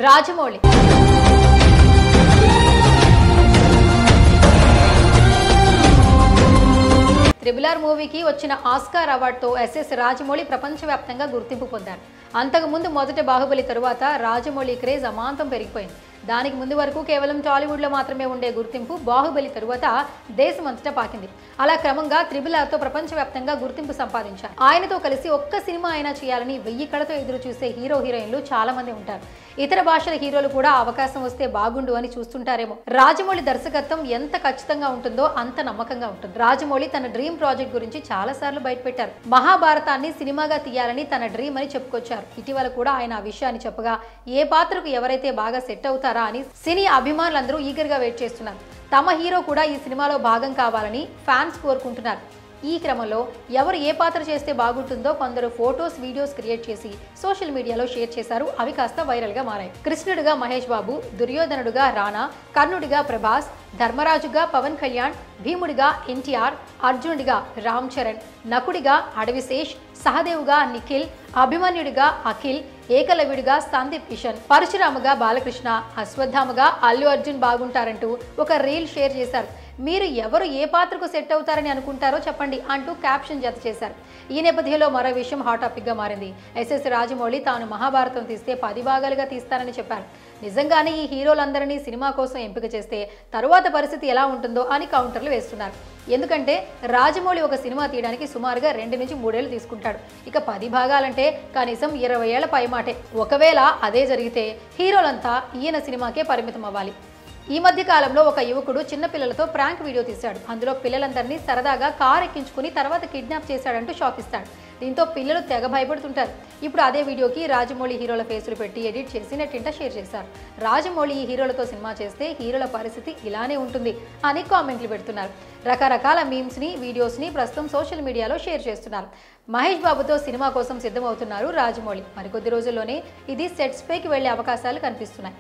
Rajamouli triple మూవీకి వచ్చిన Oscar అవార్డుతో SS Rajamouli ప్రపంచవ్యాప్తంగా గుర్తింపు పొందారు. అంతకుముందు మొదటి బాహుబలి తరువాత రాజమౌళి క్రేజ్ అమాంతం పెరిగిపోయింది. దానికి ముందు వరకు కేవలం టాలీవుడ్లో మాత్రమే ఉండే గుర్తింపు బాహుబలి తరువాత దేశమంతటా పాకింది. అలా క్రమంగా త్రిబుల్ ఆర్తో ప్రపంచవ్యాప్తంగా గుర్తింపు సంపాదించారు. ఆయనతో కలిసి ఒక్క సినిమా అయినా చేయాలని 1000 కళతో ఎదురు చూసే హీరో హీరోయిన్లు చాలా మంది ఉంటారు. ఇతర భాషల హీరోలు కూడా అవకాశం వస్తే బాగుండు అని చూస్తుంటారేమో. రాజమౌళి దర్శకత్వం ఎంత ఖచ్చితంగా ఉంటుందో అంత నమ్మకంగా ఉంటుంది. రాజమౌళి తన డ్రీమ్ ప్రాజెక్ట్ గురించి చాలా సార్లు బయటపెట్టారు. మహాభారతాన్ని సినిమాగా తీయాలని తన డ్రీమ్ అని చెప్పుకొచ్చారు. ఇటీవల కూడా ఆయన ఆ విషయాన్ని చెప్పగా ఏ పాత్రకు ఎవరైతే బాగా సెట్ అవుతారా అని సినీ అభిమానులందరూ ఈగర్ గా వెయిట్ చేస్తున్నారు. తమ హీరో కూడా ఈ సినిమాలో భాగం కావాలని ఫ్యాన్స్ కోరుకుంటున్నారు. ఈ క్రమంలో ఎవరు ఏ పాత్ర చేస్తే బాగుంటుందో కొందరు ఫోటోస్ వీడియోస్ క్రియేట్ చేసి సోషల్ మీడియాలో షేర్ చేశారు. అవి కాస్త వైరల్ గా మారాయి. కృష్ణుడిగా మహేష్ బాబు, దుర్యోధనుడుగా రానా, కర్ణుడిగా ప్రభాస్, ధర్మరాజుగా పవన్ కళ్యాణ్, భీముడిగా ఎన్టీఆర్, అర్జునుడిగా రామ్ చరణ్, నకుడిగా అడవిశేష్, సహదేవుగా నిఖిల్, అభిమన్యుడిగా అఖిల్, ఏకలవ్యుడిగా సందీప్ కిషన్, పరశురాముగా బాలకృష్ణ, అశ్వత్థామగా అల్లు అర్జున్ బాగుంటారంటూ ఒక రీల్ షేర్ చేశారు. మీరు ఎవరు ఏ పాత్రకు సెట్ అవుతారని అనుకుంటారో చెప్పండి అంటూ క్యాప్షన్ జత చేశారు. ఈ నేపథ్యంలో మరో విషయం హాట్ టాపిక్ గా మారింది. ఎస్ఎస్ రాజమౌళి తాను మహాభారతం తీస్తే 10 భాగాలుగా తీస్తానని చెప్పారు. నిజంగానే ఈ హీరోలందరినీ సినిమా కోసం ఎంపిక చేస్తే తరువాత పరిస్థితి ఎలా ఉంటుందో అని కౌంటర్లు వేస్తున్నారు. ఎందుకంటే రాజమౌళి ఒక సినిమా తీయడానికి సుమారుగా 2 నుంచి 3 ఏళ్ళు తీసుకుంటాడు. ఇక 10 భాగాలంటే కనీసం 20 ఏళ్ల పైమాటే. ఒకవేళ అదే జరిగితే హీరోలంతా ఈయన సినిమాకే పరిమితం అవ్వాలి. ఈ మధ్య కాలంలో ఒక యువకుడు చిన్నపిల్లలతో ప్రాంక్ వీడియో తీశాడు. అందులో పిల్లలందరినీ సరదాగా కార్ ఎక్కించుకుని తర్వాత కిడ్నాప్ చేశాడంటూ షాక్ ఇస్తాడు. దీంతో పిల్లలు తెగ భయపడుతుంటారు. ఇప్పుడు అదే వీడియోకి రాజమౌళి హీరోల ఫేసులు పెట్టి ఎడిట్ చేసి నెట్టింట షేర్ చేశారు. రాజమౌళి ఈ హీరోలతో సినిమా చేస్తే హీరోల పరిస్థితి ఇలానే ఉంటుంది అని కామెంట్లు పెడుతున్నారు. రకరకాల మీమ్స్ ని వీడియోస్ ని ప్రస్తుతం సోషల్ మీడియాలో షేర్ చేస్తున్నారు. మహేష్ బాబుతో సినిమా కోసం సిద్ధమవుతున్నారు రాజమౌళి. మరికొద్ది రోజుల్లోనే ఇది సెట్స్ పైకి వెళ్లే అవకాశాలు కనిపిస్తున్నాయి.